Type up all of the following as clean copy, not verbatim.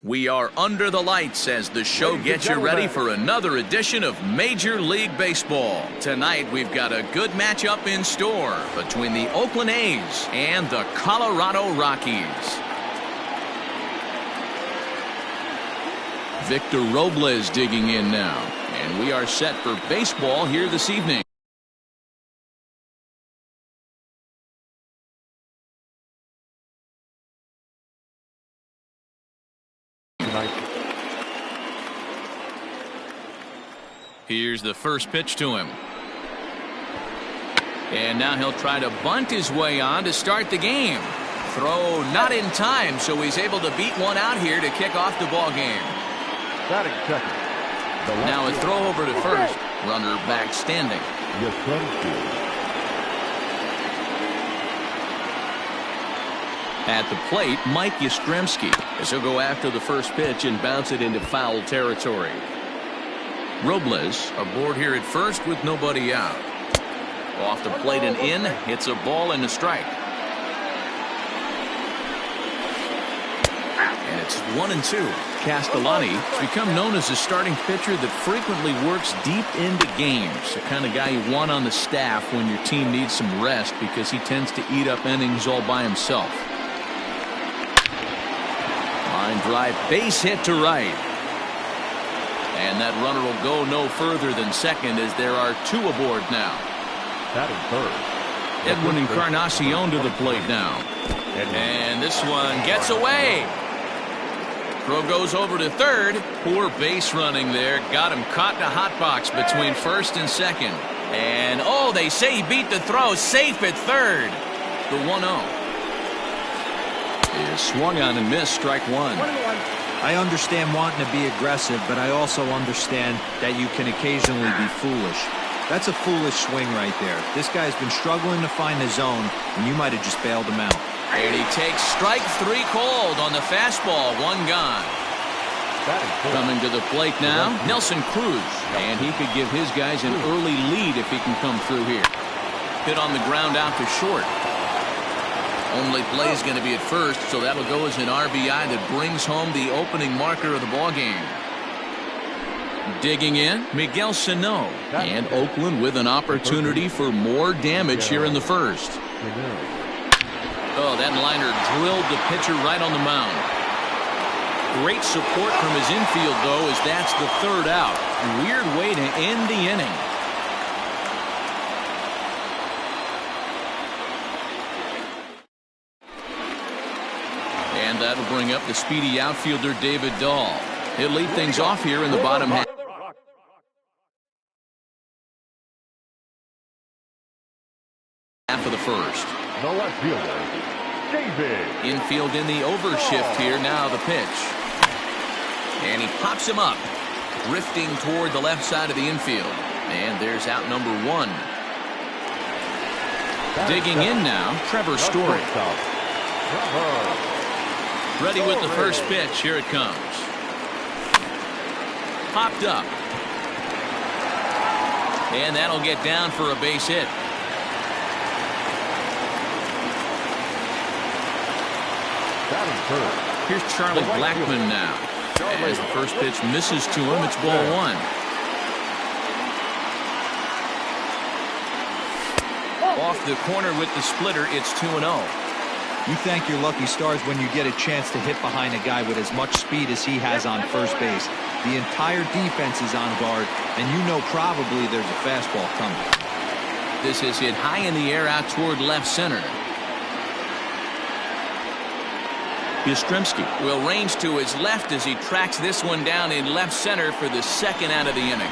We are under the lights as the show gets you ready for another edition of Major League Baseball. Tonight, we've got a good matchup in store between the Oakland A's and the Colorado Rockies. Victor Robles digging in now, and we are set for baseball here this evening. Here's the first pitch to him. And now he'll try to bunt his way on to start the game. Throw not in time, so he's able to beat one out here to kick off the ball game. Batting second. Now a throw over to first. Runner back standing. At the plate, Mike Yastrzemski, as he'll go after the first pitch and bounce it into foul territory. Robles aboard here at first with nobody out. Off the plate and in, hits a ball and a strike. And it's 1-2. Castellani has become known as a starting pitcher that frequently works deep into games. The kind of guy you want on the staff when your team needs some rest because he tends to eat up innings all by himself. Line drive, base hit to right. And that runner will go no further than second as there are two aboard now. Batting third. Edwin Encarnacion to the plate now. And this one gets away. Throw goes over to third. Poor base running there. Got him caught in a hot box between first and second. And oh, they say he beat the throw. Safe at third. The 1-0. Is swung on and missed. Strike one. I understand wanting to be aggressive, but I also understand that you can occasionally be foolish. That's a foolish swing right there. This guy's been struggling to find the zone, and you might have just bailed him out. And he takes strike three called on the fastball. One gone. Coming to the plate now, Nelson Cruz. And he could give his guys an early lead if he can come through here. Hit on the ground out to short. Only play is going to be at first, so that'll go as an RBI that brings home the opening marker of the ball game. Digging in, Miguel Sano, and Oakland with an opportunity for more damage here in the first. Oh, that liner drilled the pitcher right on the mound. Great support from his infield, though, as that's the third out. Weird way to end the inning. And that'll bring up the speedy outfielder David Dahl. He'll lead things off here in the bottom half. Of the first. The left fielder, David. Infield in the overshift here. Now the pitch. And he pops him up. Drifting toward the left side of the infield. And there's out number one. Digging in now, Trevor Story. Ready with the first pitch. Here it comes. Popped up. And that'll get down for a base hit. Here's Charlie Blackmon now. As the first pitch misses to him, it's ball one. Off the corner with the splitter, it's 2-0. You thank your lucky stars when you get a chance to hit behind a guy with as much speed as he has on first base. The entire defense is on guard, and you know probably there's a fastball coming. This is hit high in the air out toward left center. Yastrzemski will range to his left as he tracks this one down in left center for the second out of the inning.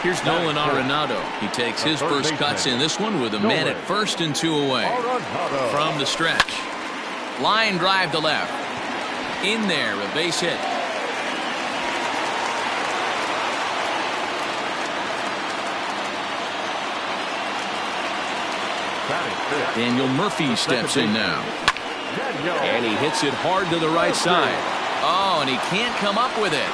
Here's Nolan Arenado. He takes his first cuts in this one with a man at first and two away. From the stretch. Line drive to left. In there, a base hit. Daniel Murphy steps in now. And he hits it hard to the right side. Oh, and he can't come up with it.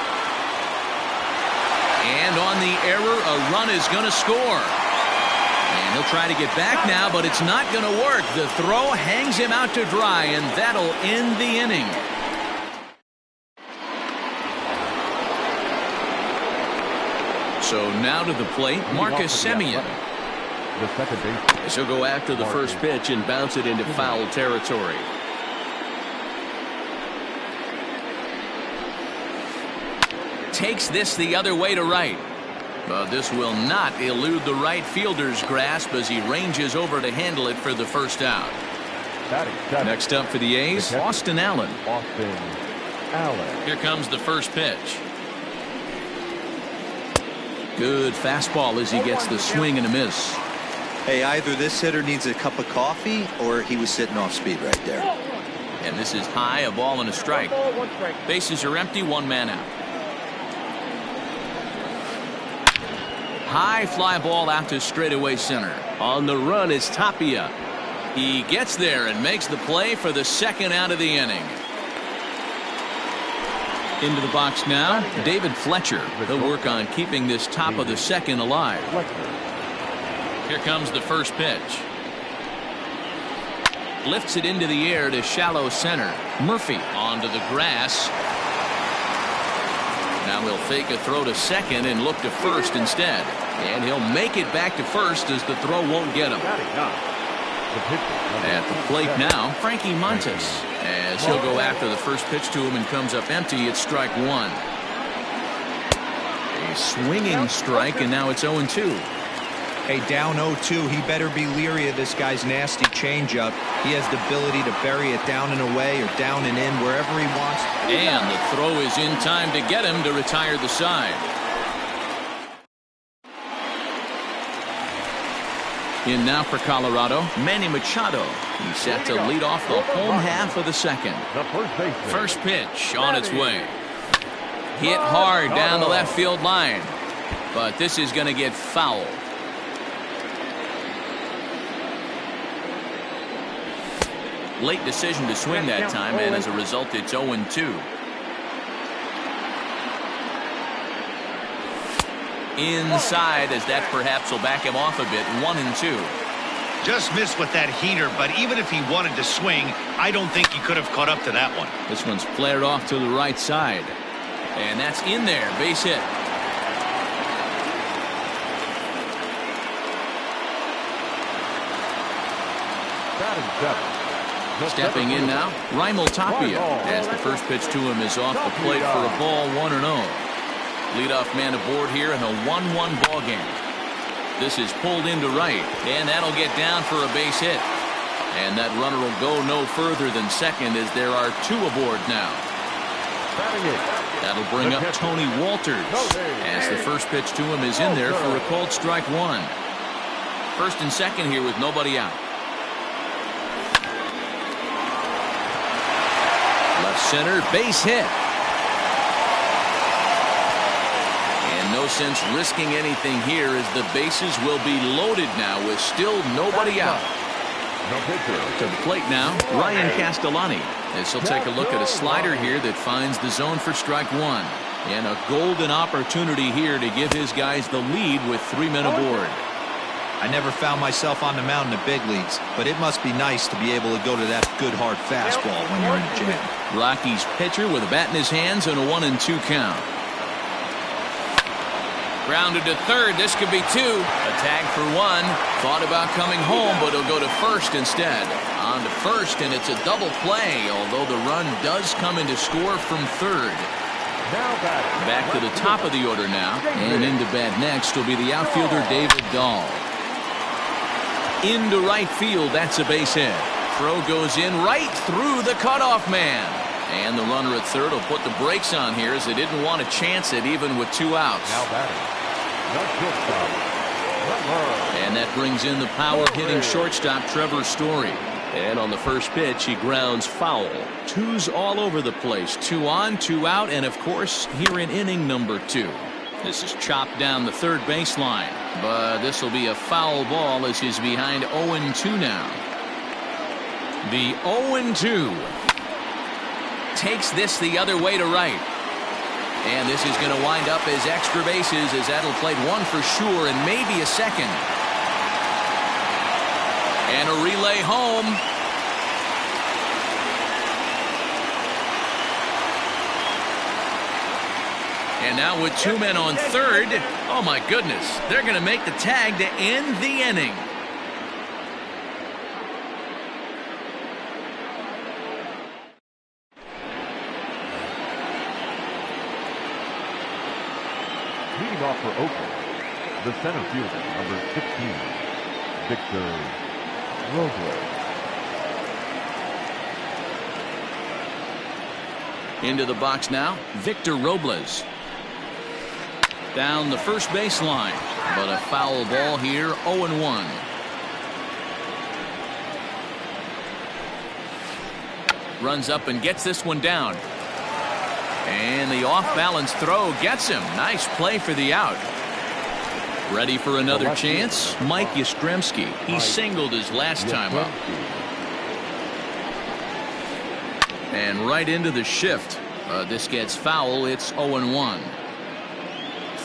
And on the error, a run is going to score. And he'll try to get back now, but it's not going to work. The throw hangs him out to dry, and that'll end the inning. So now to the plate, Marcus Semien. The second base. He'll go after the first pitch and bounce it into foul territory. Takes this the other way to right. But this will not elude the right fielder's grasp as he ranges over to handle it for the first out. Next up for the A's, Austin Allen. Austin Allen. Here comes the first pitch. Good fastball as he gets the swing and a miss. Hey, either this hitter needs a cup of coffee or he was sitting off speed right there. And this is high, a ball and a strike. Bases are empty, one man out. High fly ball out to straightaway center. On the run is Tapia. He gets there and makes the play for the second out of the inning. Into the box now, David Fletcher. He'll work on keeping this top of the second alive. Here comes the first pitch. Lifts it into the air to shallow center. Murphy onto the grass. Now he'll fake a throw to second and look to first instead. And he'll make it back to first as the throw won't get him. At the plate now, Frankie Montas. As he'll go after the first pitch to him and comes up empty, it's strike one. A swinging strike, and now it's 0-2. Hey, down 0-2, he better be leery of this guy's nasty changeup. He has the ability to bury it down and away or down and in wherever he wants. And the throw is in time to get him to retire the side. In now for Colorado, Manny Machado. He's set to lead off the home half of the second. First pitch on its way. Hit hard down the left field line. But this is going to get foul. Late decision to swing that time, and as a result, it's 0-2. Inside, as that perhaps will back him off a bit. 1-2. Just missed with that heater, but even if he wanted to swing, I don't think he could have caught up to that one. This one's flared off to the right side. And that's in there. Base hit. Stepping in now, Raimel Tapia, as the first pitch to him is off the plate for a ball, 1-0. Leadoff man aboard here in a 1-1 ball game. This is pulled into right, and that'll get down for a base hit. And that runner will go no further than second as there are two aboard now. That'll bring up Tony Walters as the first pitch to him is in there for a called strike one. First and second here with nobody out. Left center, base hit. And no sense risking anything here as the bases will be loaded now with still nobody out. To the plate now, Ryan Castellani, as he'll take a look at a slider here that finds the zone for strike one. And a golden opportunity here to give his guys the lead with 3 men aboard. I never found myself on the mound in the big leagues, but it must be nice to be able to go to that good hard fastball when you're in a jam. Rockies pitcher with a bat in his hands and a 1-2 count. Grounded to third. This could be two. A tag for one. Thought about coming home, but he'll go to first instead. On to first, and it's a double play, although the run does come into score from third. Back to the top of the order now, and into bat next will be the outfielder David Dahl. Into right field, that's a base hit. Throw goes in right through the cutoff man. And the runner at third will put the brakes on here as they didn't want to chance it even with 2 outs. And that brings in the power-hitting shortstop Trevor Story. And on the first pitch, he grounds foul. 2's all over the place. 2 on, 2 out, and of course, here in inning number 2. This is chopped down the third baseline. But this will be a foul ball as he's behind 0-2 now. The 0-2 takes this the other way to right. And this is going to wind up as extra bases as that'll play one for sure and maybe a second. And a relay home. And now with 2 men on third, oh my goodness, they're going to make the tag to end the inning. Leading off for Oakland, the center fielder, number 15, Victor Robles. Into the box now, Victor Robles. Down the first baseline, but a foul ball here, 0-1. Runs up and gets this one down. And the off-balance throw gets him. Nice play for the out. Ready for another chance? Mike Yastrzemski. He singled his last time up. And right into the shift. This gets foul. It's 0-1.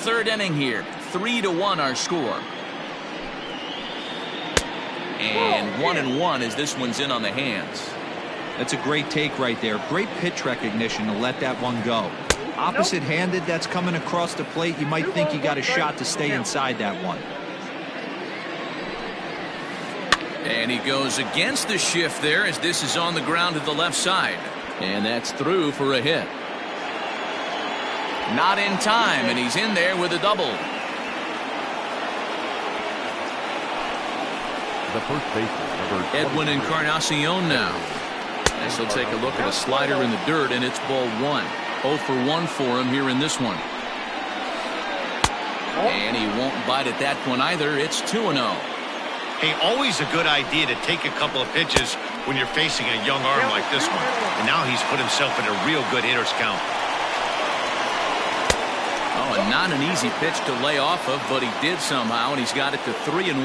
Third inning here. 3-1 our score. And 1-1 as this one's in on the hands. That's a great take right there. Great pitch recognition to let that one go. Opposite-handed, that's coming across the plate. You might think you got a shot to stay inside that one. And he goes against the shift there as this is on the ground to the left side. And that's through for a hit. Not in time, and he's in there with a double. The first baseman, number Edwin Encarnacion now. As he'll take a look at a slider in the dirt, and it's ball 1. 0 for 1 for him here in this one. And he won't bite at that one either. It's 2-0. Hey, always a good idea to take a couple of pitches when you're facing a young arm like this one. And now he's put himself in a real good hitter's count. Oh, and not an easy pitch to lay off of, but he did somehow, and he's got it to 3-1.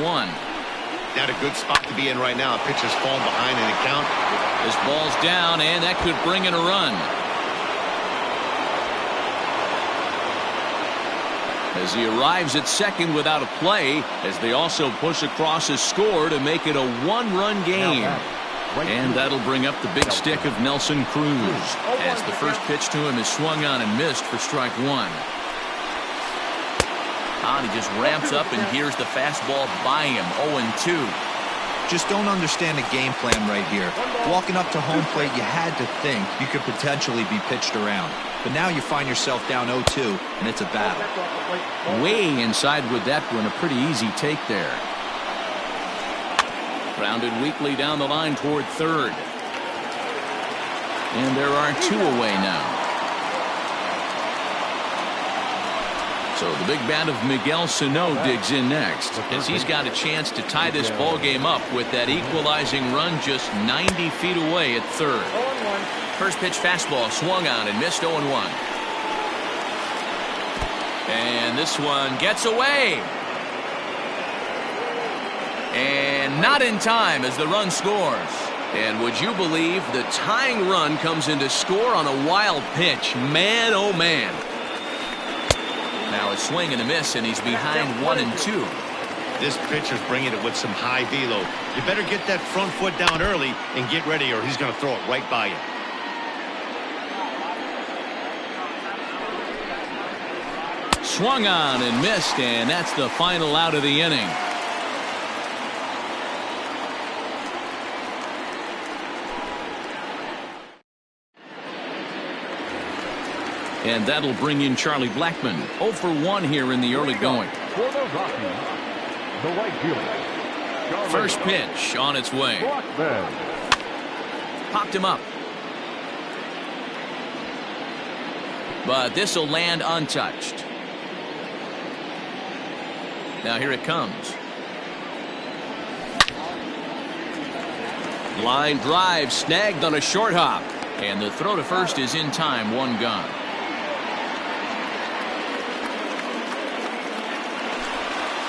Not a good spot to be in right now. A pitcher's falling behind in the count. This ball's down, and that could bring in a run. As he arrives at second without a play, as they also push across a score to make it a 1-run game. And that'll bring up the big stick of Nelson Cruz, as the first pitch to him is swung on and missed for strike 1. And he just ramps up, and here's the fastball by him, 0-2. Just don't understand the game plan right here. Walking up to home plate, you had to think you could potentially be pitched around. But now you find yourself down 0-2, and it's a battle. Way inside with that one, a pretty easy take there. Grounded weakly down the line toward third. And there are 2 away now. So the big bat of Miguel Sano digs in next, as he's got a chance to tie this ball game up with that equalizing run just 90 feet away at third. First pitch fastball swung on and missed, 0-1. And this one gets away. And not in time as the run scores. And would you believe the tying run comes into score on a wild pitch? Man, oh man. Now a swing and a miss, and he's behind 1-2. This pitcher's bringing it with some high velo. You better get that front foot down early and get ready, or he's going to throw it right by you. Swung on and missed, and that's the final out of the inning. And that'll bring in Charlie Blackmon. 0 for 1 here in the early going. For the Rockies, the right fielder. First pitch on its way. Blackmon. Popped him up. But this will land untouched. Now here it comes. Line drive snagged on a short hop. And the throw to first is in time, 1 gone.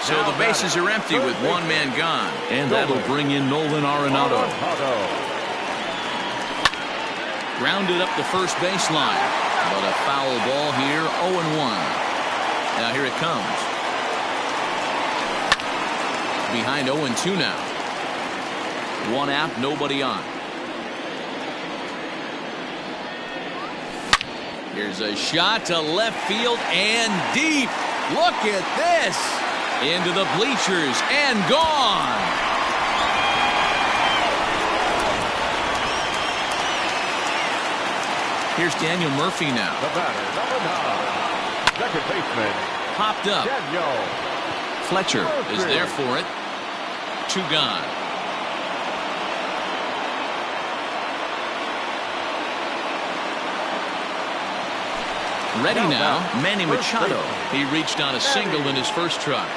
So the bases are empty with 1 man gone. And that'll bring in Nolan Arenado. Grounded up the first baseline. But a foul ball here, 0-1. Now here it comes. Behind 0-2 now. 1 out, nobody on. Here's a shot to left field and deep. Look at this. Into the bleachers and gone. Here's Daniel Murphy now. The batter, number 9, second baseman. Popped up. Daniel Fletcher Murphy is there for it. 2 gone. Ready now, Manny Machado. He reached on a single in his first try.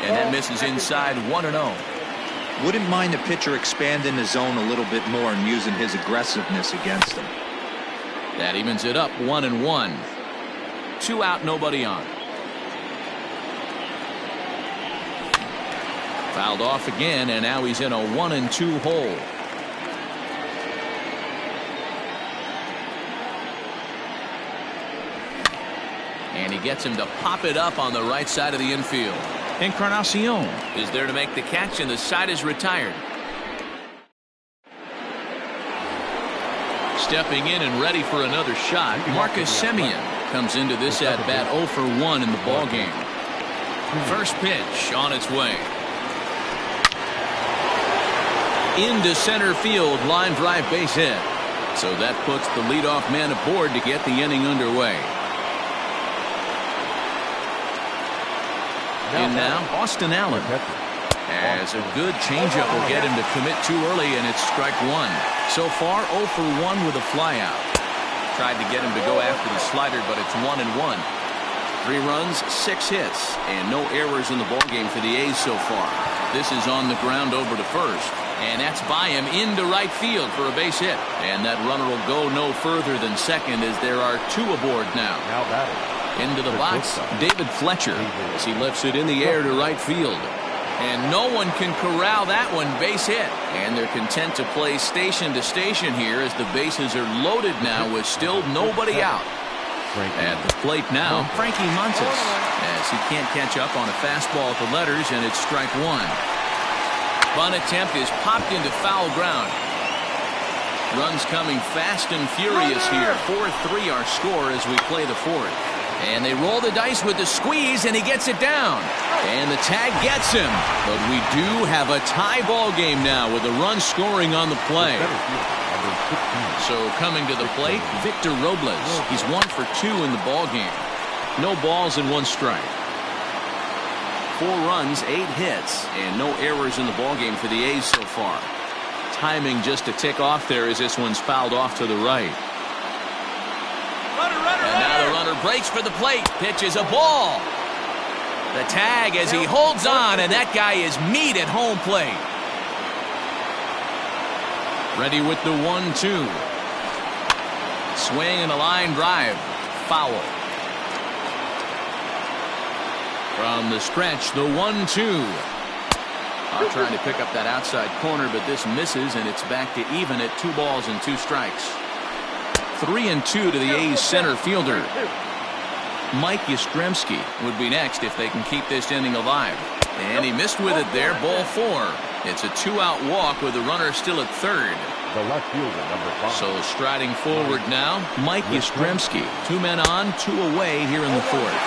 And that misses inside 1-0. Wouldn't mind the pitcher expanding the zone a little bit more and using his aggressiveness against him. That evens it up 1-1. 2 out, nobody on. Fouled off again, and now he's in a 1-2 hole. And he gets him to pop it up on the right side of the infield. Encarnacion is there to make the catch, and the side is retired. Stepping in and ready for another shot, Marcus Semien comes into this at-bat 0 for 1 in the ballgame. First pitch on its way. Into center field, line drive base hit. So that puts the leadoff man aboard to get the inning underway. And now, Austin Allen. As a good changeup will get him to commit too early, and it's strike 1. So far, 0 for 1 with a flyout. Tried to get him to go after the slider, but it's 1-1. 3 runs, 6 hits, and no errors in the ballgame for the A's so far. This is on the ground over to first, and that's by him into right field for a base hit. And that runner will go no further than second, as there are 2 aboard now. Now batting. Into the box, David Fletcher, as he lifts it in the air to right field. And no one can corral that one, base hit. And they're content to play station to station here, as the bases are loaded now with still nobody out. At the plate now, Frankie Montas, as he can't catch up on a fastball at the letters, and it's strike 1. Bunt attempt is popped into foul ground. Runs coming fast and furious here. 4-3 our score as we play the 4th. And they roll the dice with the squeeze, and he gets it down. And the tag gets him. But we do have a tie ball game now with a run scoring on the play. So coming to the plate, Victor Robles. He's 1 for 2 in the ball game. No balls and 1 strike. 4 runs, 8 hits, and no errors in the ball game for the A's so far. Timing just to tick off there as this one's fouled off to the right. And now the runner breaks for the plate. Pitches a ball. The tag as he holds on, and that guy is meat at home plate. Ready with the 1-2. Swing and a line drive. Foul. From the stretch, the 1-2. Trying to pick up that outside corner, but this misses, and it's back to even at 2 balls and 2 strikes. 3-2 to the A's center fielder. Mike Yastrzemski would be next if they can keep this inning alive. And he missed with it there, ball 4. It's a 2-out walk with the runner still at third. The left fielder, number 5. So striding forward now, Mike Yastrzemski. 2 men on, 2 away here in the 4th.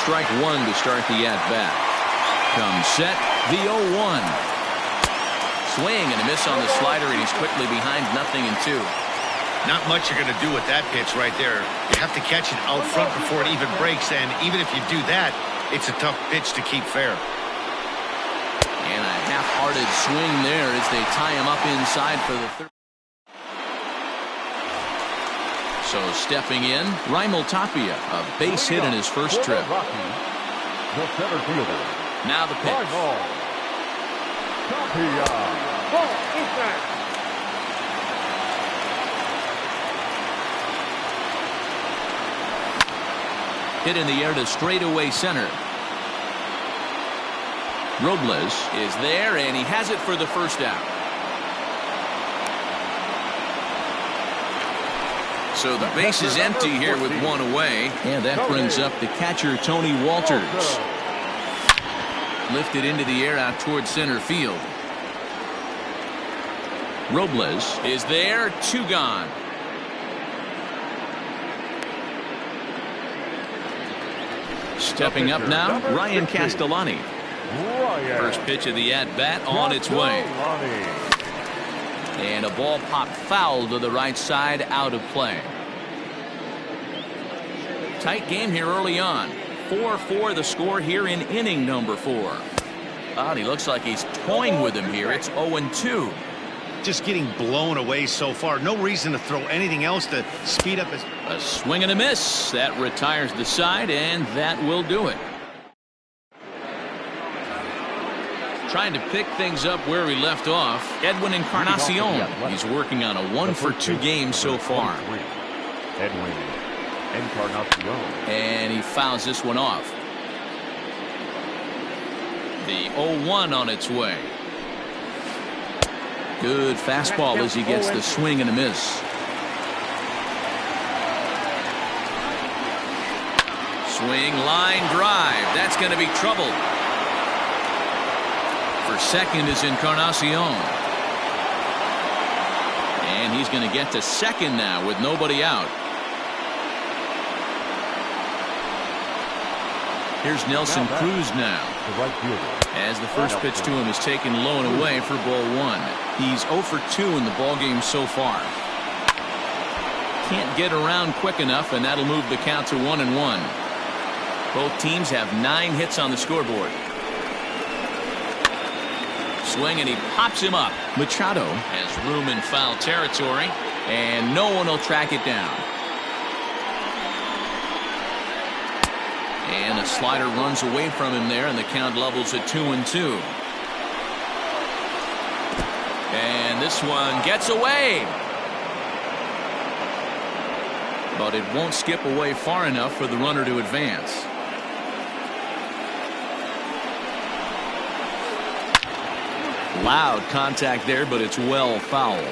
Strike 1 to start the at-bat. Comes set, the 0-1. Swing and a miss on the slider, and he's quickly behind 0-2. Not much you're going to do with that pitch right there. You have to catch it out front before it even breaks, and even if you do that, it's a tough pitch to keep fair. And a half-hearted swing there as they tie him up inside for the 3rd. So stepping in, Raimel Tapia, a base hit in his first trip. The center fielder. Now the pitch. Tapia. Hit in the air to straightaway center. Robles is there, and he has it for the first out. So the base is empty here with 1 away, and that brings up the catcher, Tony Walters. Lifted into the air out towards center field. Robles is there, 2 gone. Stepping up now, Ryan Castellani. First pitch of the at-bat on its way. And a ball popped foul to the right side, out of play. Tight game here early on. 4-4 the score here in inning number 4. He looks like he's toying with him here. It's 0-2. Just getting blown away so far. No reason to throw anything else to speed up his... A swing and a miss. That retires the side, and that will do it. Trying to pick things up where he left off, Edwin Encarnacion. He's working on a 1-for-2 game so far. Edwin Encarnacion. And he fouls this one off. The 0-1 on its way. Good fastball as he gets the swing and a miss. Swing, line drive. That's going to be trouble. For second is Encarnacion. And he's going to get to second now with nobody out. Here's Nelson Cruz now. As the first pitch to him is taken low and away for ball 1. He's 0 for 2 in the ball game so far. Can't get around quick enough, and that'll move the count to 1-1. Both teams have 9 hits on the scoreboard. Swing, and he pops him up. Machado has room in foul territory, and no one will track it down. And a slider runs away from him there, and the count levels at 2-2. And this one gets away. But it won't skip away far enough for the runner to advance. Loud contact there, but it's well fouled.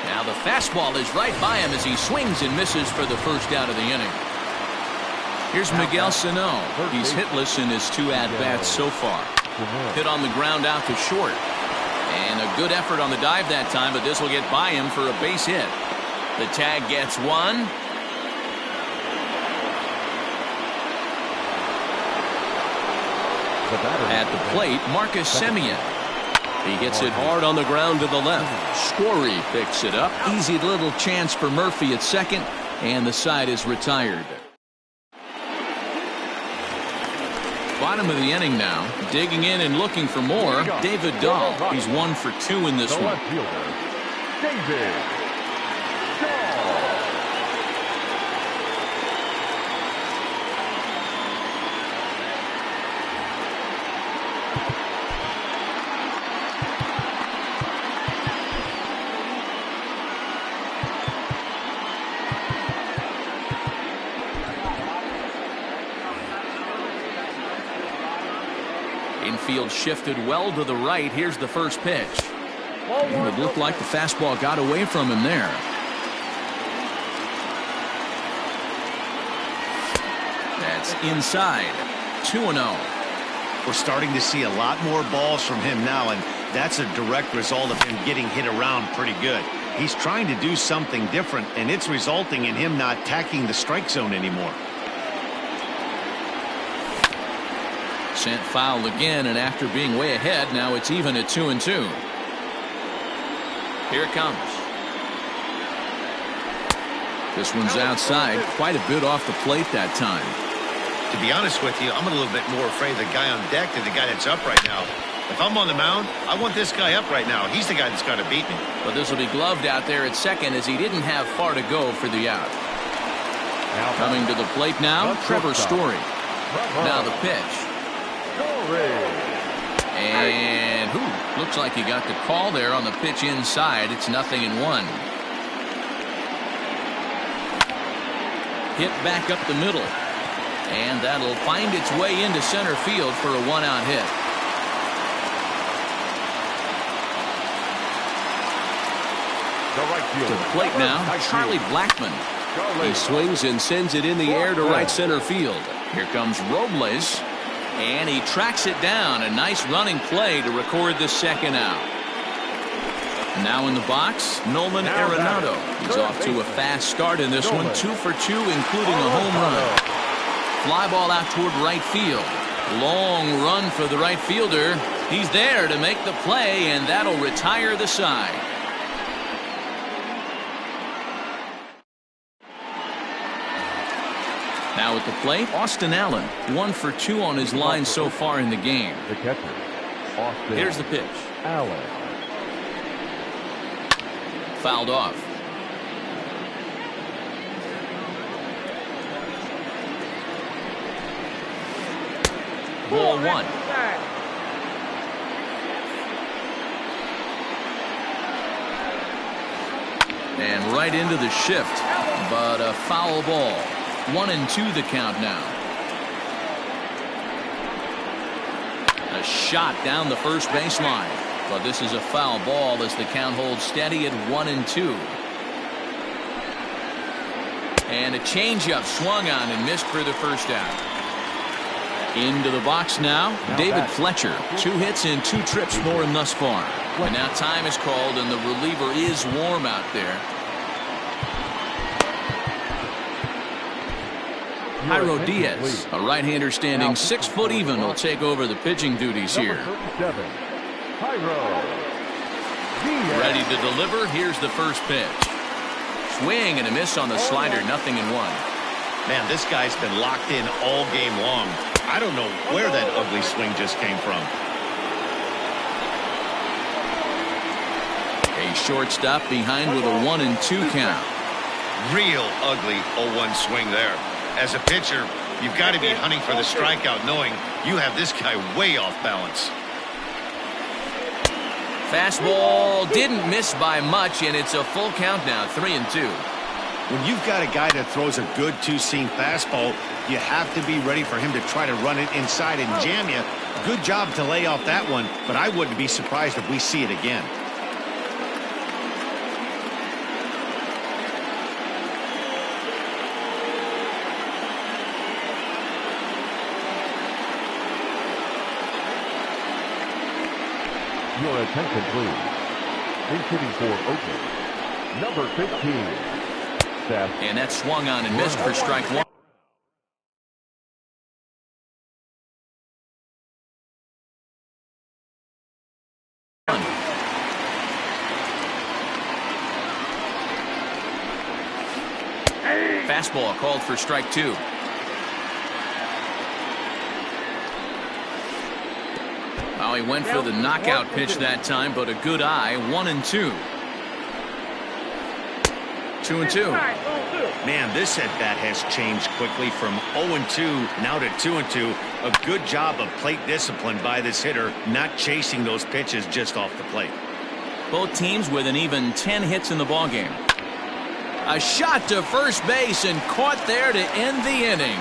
Now the fastball is right by him as he swings and misses for the first out of the inning. Here's Miguel Sano. He's hitless in his 2 at-bats so far. Hit on the ground out to short. And a good effort on the dive that time, but this will get by him for a base hit. The tag gets 1. At the plate, Marcus Semien. He hits it hard on the ground to the left. Scory picks it up. Easy little chance for Murphy at second, and the side is retired. Bottom of the inning now. Digging in and looking for more, David Dahl. He's 1 for 2 in this one. David Dahl. Infield shifted well to the right. Here's the first pitch. And it looked like the fastball got away from him there. That's inside. 2-0. We're starting to see a lot more balls from him now, and that's a direct result of him getting hit around pretty good. He's trying to do something different, and it's resulting in him not tacking the strike zone anymore. Sent foul again, and after being way ahead, now it's even at 2-2. Here it comes. This one's outside, quite a bit off the plate that time. To be honest with you, I'm a little bit more afraid of the guy on deck than the guy that's up right now. If I'm on the mound, I want this guy up right now. He's the guy that's got to beat me. But this will be gloved out there at second as he didn't have far to go for the out. Coming to the plate now, Trevor Story. Now the pitch. And looks like he got the call there on the pitch inside. It's 0-1. Hit back up the middle. And that'll find its way into center field for a 1-out hit. To the plate now, Charlie Blackmon. He swings and sends it in the air to right center field. Here comes Robles. And he tracks it down. A nice running play to record the second out. Now in the box, Nolan Arenado. He's off to a fast start in this one, 2 for 2, including a home run. Fly ball out toward right field. Long run for the right fielder. He's there to make the play, and that'll retire the side. Now at the plate, Austin Allen, 1 for 2 on his line so far in the game. The catcher, Austin Here's the pitch. Allen. Fouled off. Ball 1. And right into the shift, but a foul ball. 1-2 the count now. A shot down the first baseline, but this is a foul ball as the count holds steady at 1-2. And a changeup swung on and missed for the first out. Into the box now, David Fletcher. 2 hits and 2 trips for him thus far. And now time is called, and the reliever is warm out there. Jairo Diaz, a right-hander standing 6 foot even, will take over the pitching duties here. Ready to deliver. Here's the first pitch. Swing and a miss on the slider, 0-1. Man, this guy's been locked in all game long. I don't know where that ugly swing just came from. A shortstop behind with a 1-2 count. Real ugly 0-1 swing there. As a pitcher, you've got to be hunting for the strikeout, knowing you have this guy way off balance. Fastball didn't miss by much, and it's a full count now, 3-2. When you've got a guy that throws a good two-seam fastball, you have to be ready for him to try to run it inside and jam you. Good job to lay off that one, but I wouldn't be surprised if we see it again. Your attention, please. In hitting for Oakland, number 15. And that swung on and missed for strike 1. Fastball called for strike 2. Well, he went for the knockout pitch that time, but a good eye. 1-2. 2-2. Man, this at bat has changed quickly from 0-2 now to 2-2. A good job of plate discipline by this hitter, not chasing those pitches just off the plate. Both teams with an even 10 hits in the ballgame. A shot to first base and caught there to end the inning.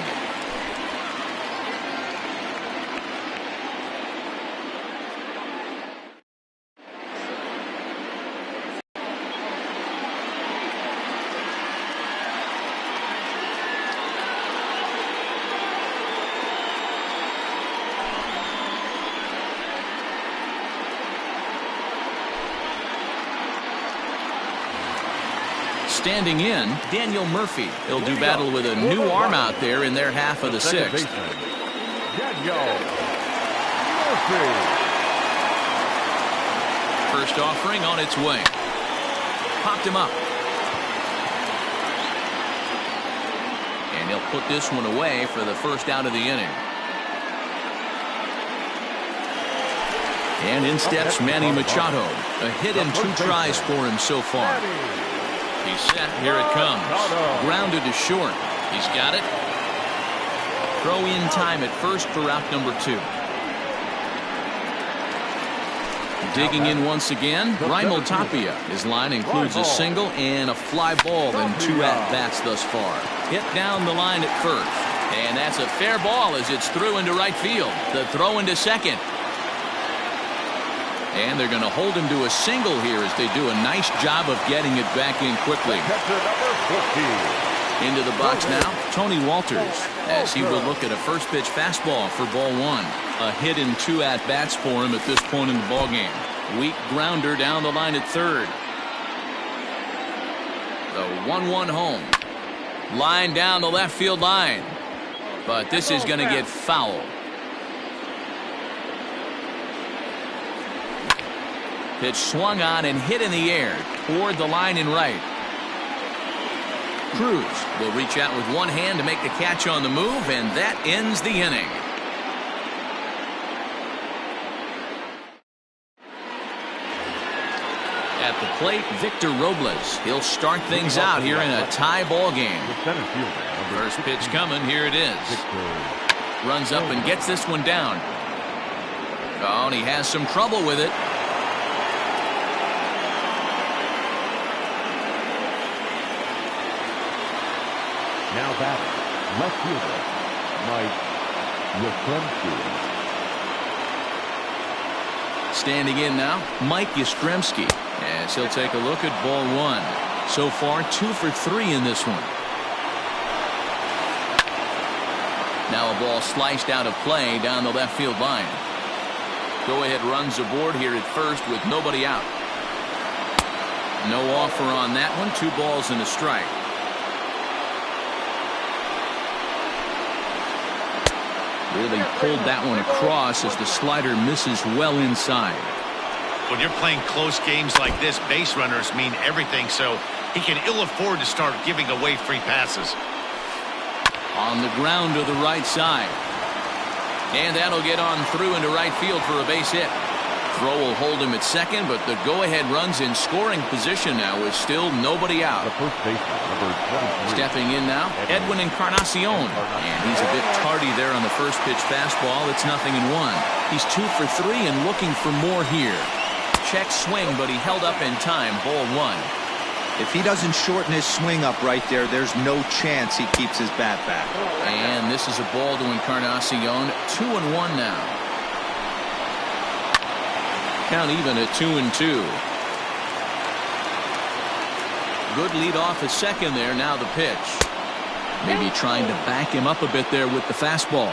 Standing in, Daniel Murphy. He'll do battle with a new arm out there in their half of the 6th. Daniel Murphy. First offering on its way. Popped him up. And he'll put this one away for the first out of the inning. And in steps Manny Machado. A hit and 2 tries for him so far. He's set. Here it comes. Grounded to short. He's got it. Throw in time at first for out number 2. Digging in once again, Raimel Tapia. His line includes a single and a fly ball in 2 at-bats thus far. Hit down the line at first. And that's a fair ball as it's through into right field. The throw into second. And they're going to hold him to a single here as they do a nice job of getting it back in quickly. Into the box now, Tony Walters, as he will look at a first pitch fastball for ball 1. A hit in 2 at-bats for him at this point in the ballgame. Weak grounder down the line at third. The 1-1 home. Line down the left field line. But this is going to get foul. Pitch swung on and hit in the air toward the line and right. Cruz will reach out with one hand to make the catch on the move, and that ends the inning. At the plate, Victor Robles. He'll start things out here in a tie ball game. First pitch coming. Here it is. Runs up and gets this one down. Oh, and he has some trouble with it. Now batting, left fielder, Mike Yastrzemski. Standing in now, Mike Yastrzemski, as he'll take a look at ball one. So far, 2 for 3 in this one. Now a ball sliced out of play down the left field line. Go-ahead runs aboard here at first with nobody out. No offer on that one. 2 balls and a strike. Really pulled that one across as the slider misses well inside. When you're playing close games like this, base runners mean everything, so he can ill afford to start giving away free passes. On the ground to the right side. And that'll get on through into right field for a base hit. Throw will hold him at second, but the go-ahead runs in scoring position now with still nobody out. The first baseman, number 23. Stepping in now, Edwin Encarnacion. And he's a bit tardy there on the first pitch fastball. It's 0-1. He's 2 for 3 and looking for more here. Check swing, but he held up in time. Ball 1. If he doesn't shorten his swing up right there, there's no chance he keeps his bat back. And this is a ball to Encarnacion. 2-1 now. Count even at 2-2. Good lead off at second there. Now the pitch. Maybe trying to back him up a bit there with the fastball.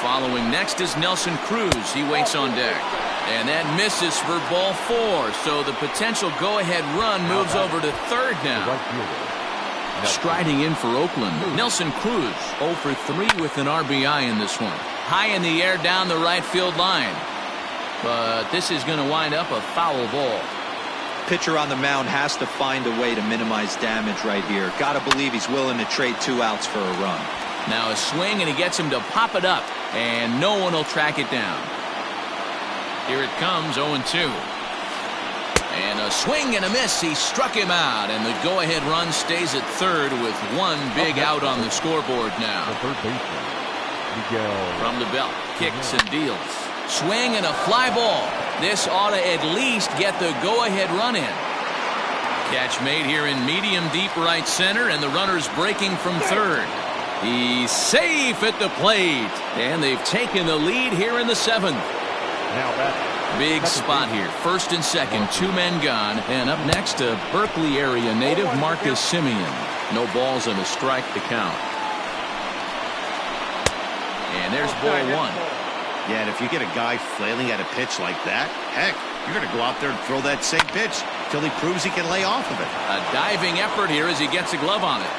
Following next is Nelson Cruz. He waits on deck. And that misses for ball 4. So the potential go-ahead run moves over to third now. Striding in for Oakland, Nelson Cruz 0 for 3 with an RBI in this one. High in the air down the right field line. But this is going to wind up a foul ball. Pitcher on the mound has to find a way to minimize damage right here. Got to believe he's willing to trade 2 outs for a run. Now a swing, and he gets him to pop it up, and no one will track it down. Here it comes, 0-2. And a swing and a miss. He struck him out, and the go-ahead run stays at third with one big out on the scoreboard now. The third baseman, Miguel. From the belt, kicks and deals. Swing and a fly ball. This ought to at least get the go-ahead run in. Catch made here in medium deep right center, and the runner's breaking from third. He's safe at the plate, and they've taken the lead here in the 7th. Now batting. Big spot here. First and second, 2 men gone, and up next a Berkeley area native, Marcus Simeon. No balls and a strike to count. And there's ball 1. Yeah, and if you get a guy flailing at a pitch like that, heck, you're going to go out there and throw that same pitch till he proves he can lay off of it. A diving effort here as he gets a glove on it.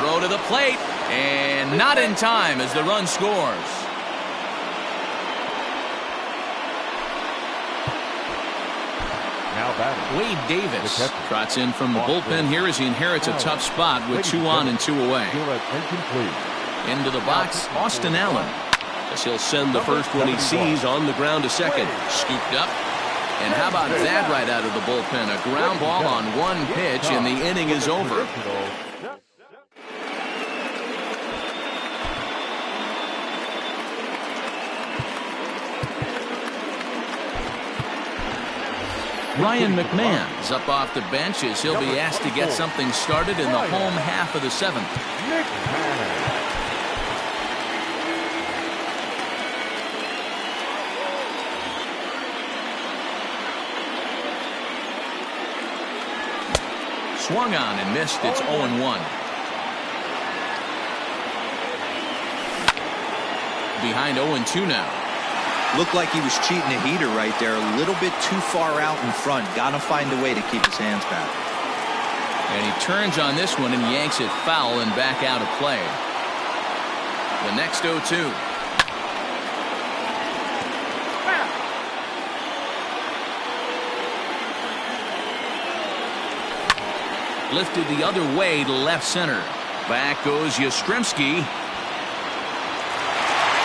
Throw to the plate, and not in time as the run scores. Now batting. Wade Davis trots in from the bullpen here as he inherits a tough spot with 2 on and 2 away. Into the box, Austin Allen. As he'll send the first one he sees on the ground to second. Scooped up. And how about that right out of the bullpen? A ground ball on one pitch, and the inning is over. Ryan McMahon is up off the bench as he'll be asked to get something started in the home half of the 7th. Swung on and missed. It's 0-1. Behind 0-2 now. Looked like he was cheating a heater right there. A little bit too far out in front. Got to find a way to keep his hands back. And he turns on this one and yanks it foul and back out of play. The next 0-2. Lifted the other way to left center. Back goes Yastrzemski.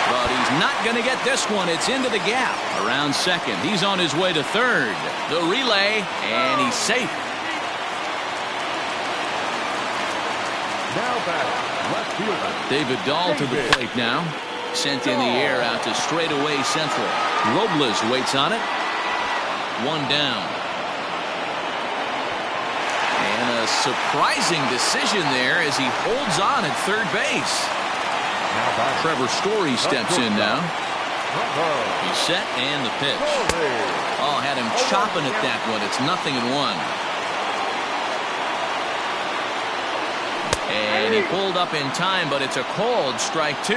But he's not going to get this one. It's into the gap. Around second. He's on his way to third. The relay, and he's safe. Now back, left fielder. David Dahl to the plate now. Sent in the air out to straightaway central. Robles waits on it. One down. And a surprising decision there as he holds on at third base. Trevor Story steps in now. He's set and the pitch. Oh, had him chopping at that one. It's 0-1. And he pulled up in time, but it's a called strike 2.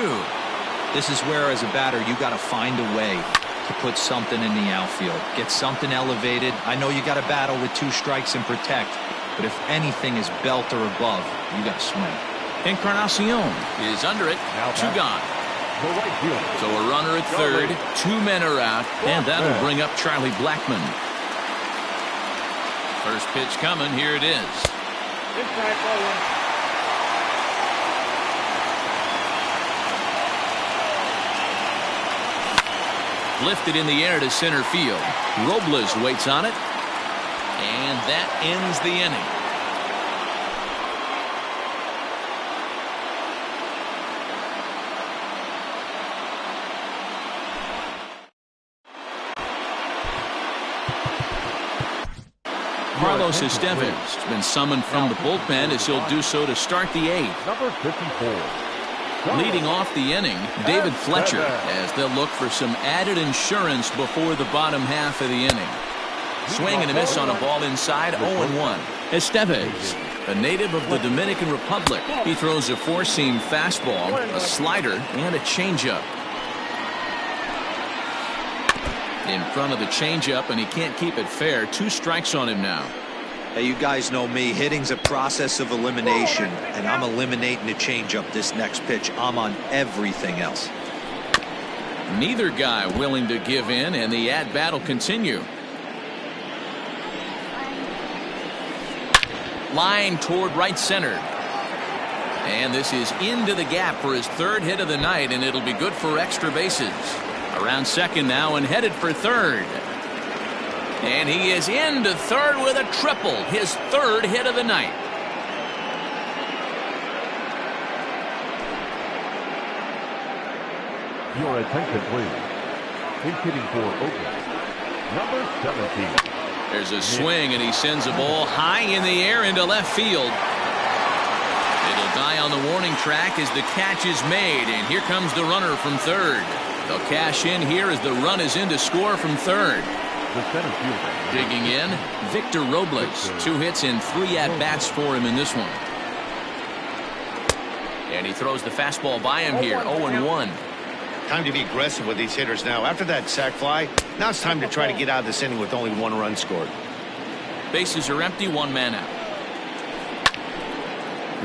This is where, as a batter, you got to find a way to put something in the outfield. Get something elevated. I know you got to battle with 2 strikes and protect, but if anything is belt or above, you got to swing. Encarnacion is under it. 2 gone. So a runner at third. 2 men are out, and that'll bring up Charlie Blackmon. First pitch coming. Here it is. Lifted in the air to center field. Robles waits on it, and that ends the inning. Carlos Estevez has been summoned from the bullpen as he'll do so to start the 8th. Number 54. Leading off the inning, David Fletcher, as they'll look for some added insurance before the bottom half of the inning. Swing and a miss on a ball inside, 0-1. Estevez, a native of the Dominican Republic. He throws a 4-seam fastball, a slider, and a changeup. In front of the changeup, and he can't keep it fair. 2 strikes on him now. Hey, you guys know me. Hitting's a process of elimination, and I'm eliminating the changeup this next pitch. I'm on everything else. Neither guy willing to give in, and the at-bat will continue. Line toward right center. And this is into the gap for his 3rd hit of the night, and it'll be good for extra bases. Around second now and headed for third. And he is into third with a triple, his 3rd hit of the night. Your attention, please. He's hitting for Oakland. Number 17. There's a swing, and he sends a ball high in the air into left field. It'll die on the warning track as the catch is made, and here comes the runner from third. They'll cash in here as the run is in to score from third. The center fielder. Digging in, Victor Robles. 2 hits and 3 at-bats for him in this one. And he throws the fastball by him here, 0-1. Time to be aggressive with these hitters now. After that sac fly, now it's time to try to get out of this inning with only 1 run scored. Bases are empty, 1 man out.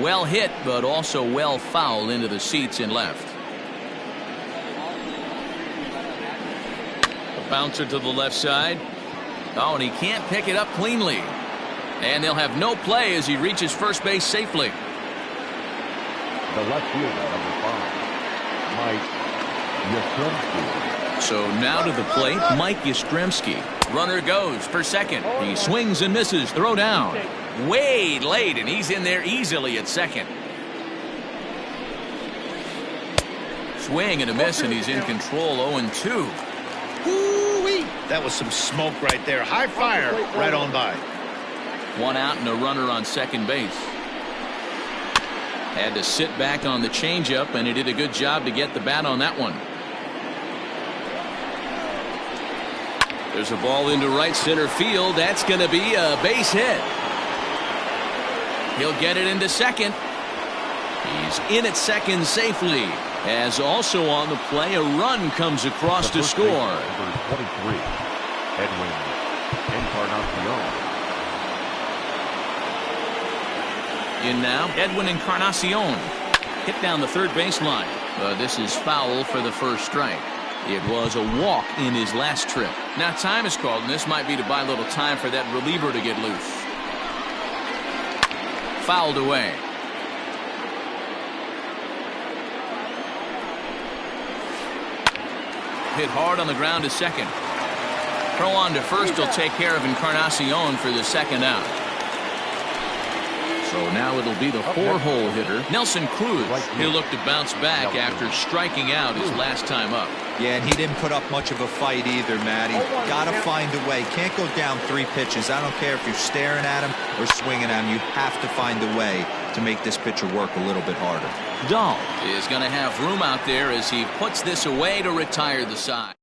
Well hit, but also well fouled into the seats and left. A bouncer to the left side. Oh, and he can't pick it up cleanly. And they'll have no play as he reaches first base safely. The left fielder, number 5, Mike Yastrzemski. So now to the plate, Mike Yastrzemski. Runner goes for second. He swings and misses. Throw down. Way late, and he's in there easily at second. Swing and a miss, and he's in control, 0-2. Woo-wee. That was some smoke right there. High fire right on by. 1 out and a runner on second base. Had to sit back on the changeup, and he did a good job to get the bat on that one. There's a ball into right center field. That's going to be a base hit. He'll get it into second. He's in at second safely. As also on the play, a run comes across to score. Number 23, Edwin Encarnacion. In now, Edwin Encarnacion. Hit down the third baseline. This is foul for the first strike. It was a walk in his last trip. Now time is called, and this might be to buy a little time for that reliever to get loose. Fouled away. Hit hard on the ground to second. Throw on to first will take care of Encarnacion for the second out. So now it'll be the four-hole hitter, Nelson Cruz. He'll look to bounce back after striking out his last time up. Yeah, and he didn't put up much of a fight either, Matty. Got to find a way. Can't go down 3 pitches. I don't care if you're staring at him or swinging at him. You have to find a way to make this pitcher work a little bit harder. Dahl is going to have room out there as he puts this away to retire the side.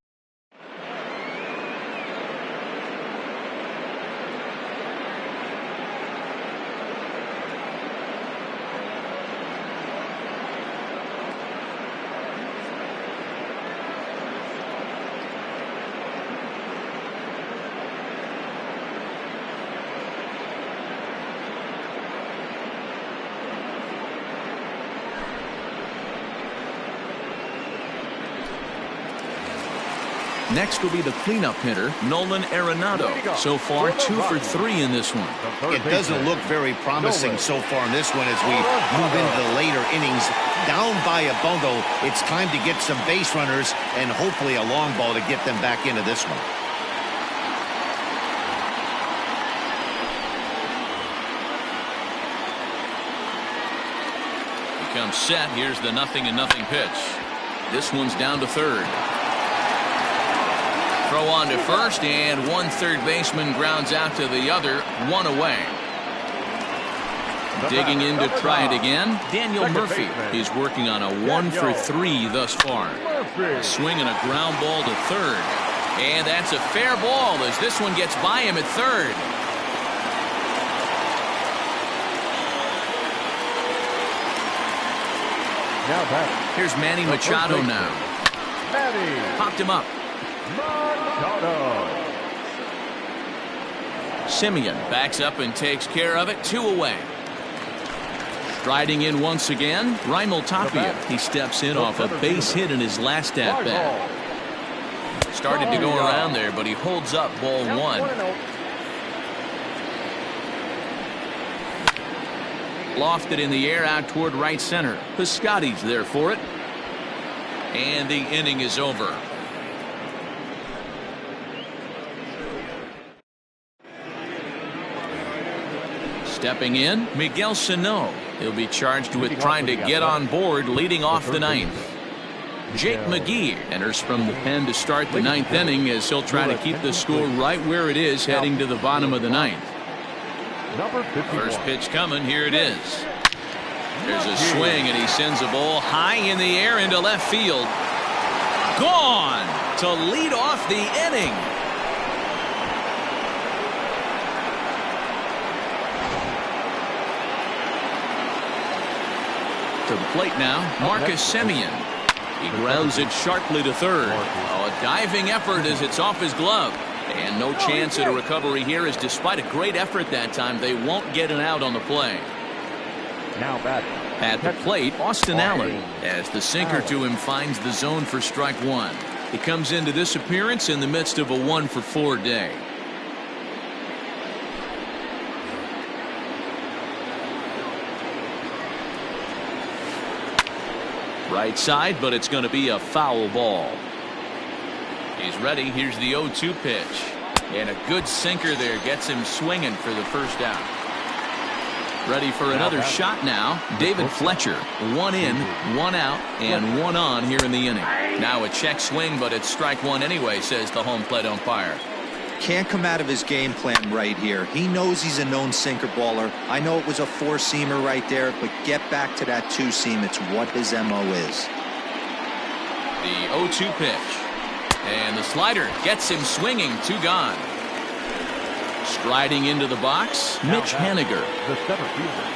Next will be the cleanup hitter, Nolan Arenado. So far, 2 for 3 in this one. It doesn't look very promising so far in this one as we move into the later innings. Down by a bungle, it's time to get some base runners and hopefully a long ball to get them back into this one. Becomes set. Here's the 0-0 pitch. This one's down to third. Throw on to first, and one third baseman grounds out to the other, 1 away. Digging in to try it again, Daniel Murphy. He's working on a 1 for 3 thus far. A swing and a ground ball to third. And that's a fair ball as this one gets by him at third. Here's Manny Machado now. Popped him up. Simeon backs up and takes care of it, 2 away. Striding in once again, Raimel Tapia. He steps in off a base hit in his last at-bat. Started to go around there, but he holds up ball 1. Lofted in the air out toward right center. Piscotty's there for it. And the inning is over. Stepping in, Miguel Sano. He'll be charged with trying to get on board leading off the 9th. Jake McGee enters from the pen to start the 9th inning as he'll try to keep the score right where it is heading to the bottom of the 9th. First pitch coming, here it is. There's a swing and he sends a ball high in the air into left field. Gone to lead off the inning. To the plate now, Marcus Semien. He grounds it sharply to third. A diving effort as it's off his glove. And no chance at a recovery here as despite a great effort that time, they won't get an out on the play. Now batting at the plate, Austin Allen, as the sinker to him finds the zone for strike 1. He comes into this appearance in the midst of a 1 for 4 day. Right side, but it's going to be a foul ball. He's ready. Here's the 0-2 pitch. And a good sinker there gets him swinging for the first out. Ready for another shot now. David Fletcher. 1 in, 1 out, and 1 on here in the inning. Now a check swing, but it's strike 1 anyway, says the home plate umpire. Can't come out of his game plan right here. He knows he's a known sinker baller. I know it was a 4-seamer right there, but get back to that 2-seam. It's what his MO is. The 0-2 pitch. And the slider gets him swinging. 2 gone. Striding into the box, Mitch Haniger. The center fielder,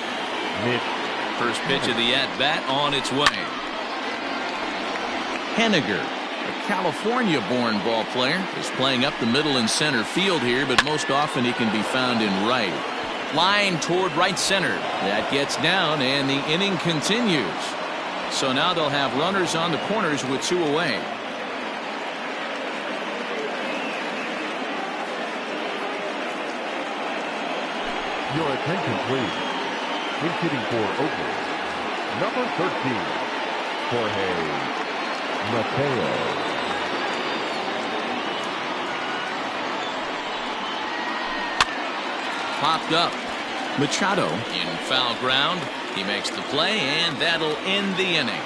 Mitch. First pitch of the at-bat on its way. Henniger, a California-born ball player, is playing up the middle and center field here, but most often he can be found in right. Line toward right center. That gets down, and the inning continues. So now they'll have runners on the corners with 2 away. Your attention, please. He's hitting for Oakland. Number 13, Jorge Mateo. Popped up. Machado in foul ground. He makes the play, and that'll end the inning.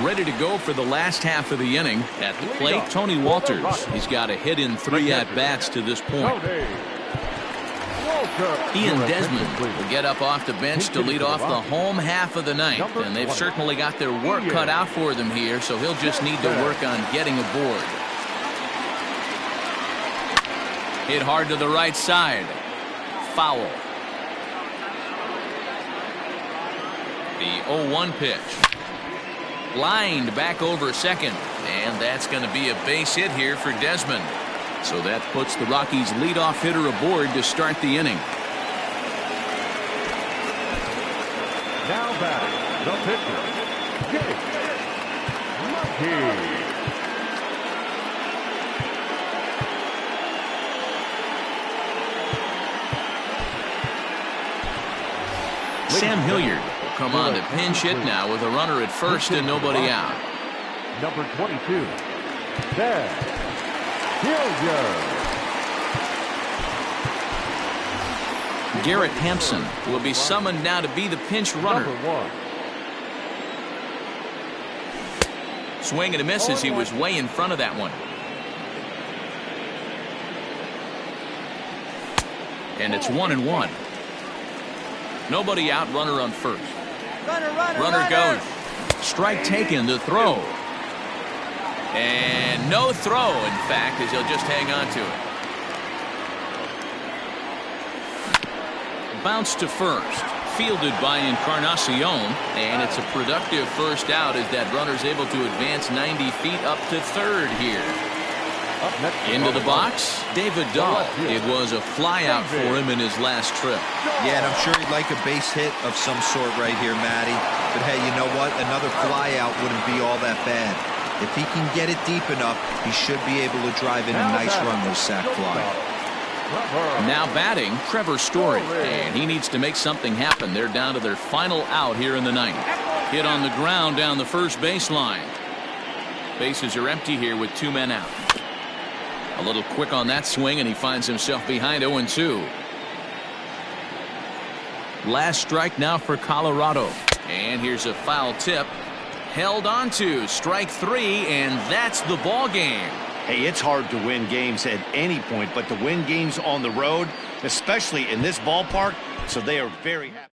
Ready to go for the last half of the inning. At the plate, Tony Walters. He's got a hit in 3 at-bats to this point. Ian Desmond will get up off the bench to lead off the home half of the ninth, and they've certainly got their work cut out for them here, so he'll just need to work on getting aboard. Hit hard to the right side. Foul. The 0-1 pitch. Lined back over second, and that's going to be a base hit here for Desmond. So that puts the Rockies' leadoff hitter aboard to start the inning. Now batting, the pitcher, Jake Lucky. Sam Hilliard will come on to pinch hit now with a runner at first and nobody out. Number 22, Ted Hilliard. Garrett Hampson will be summoned now to be the pinch runner. Swing and a miss as he was way in front of that one. And it's 1-1. Nobody out, runner on first. Runner goes. Strike taken, the throw. And no throw, in fact, as he'll just hang on to it. Bounce to first. Fielded by Encarnacion. And it's a productive first out as that runner's able to advance 90 feet up to third here. Into the box, David Dahl. It was a fly out for him in his last trip. Yeah, and I'm sure he'd like a base hit of some sort right here, Matty. But hey, you know what? Another fly out wouldn't be all that bad. If he can get it deep enough, he should be able to drive in a nice run with sac fly. Now batting, Trevor Story, and he needs to make something happen. They're down to their final out here in the ninth. Hit on the ground down the first baseline. Bases are empty here with 2 men out. A little quick on that swing, and he finds himself behind 0-2. Last strike now for Colorado. And here's a foul tip. Held on to strike 3, and that's the ball game. Hey, it's hard to win games at any point, but to win games on the road, especially in this ballpark, so they are very happy.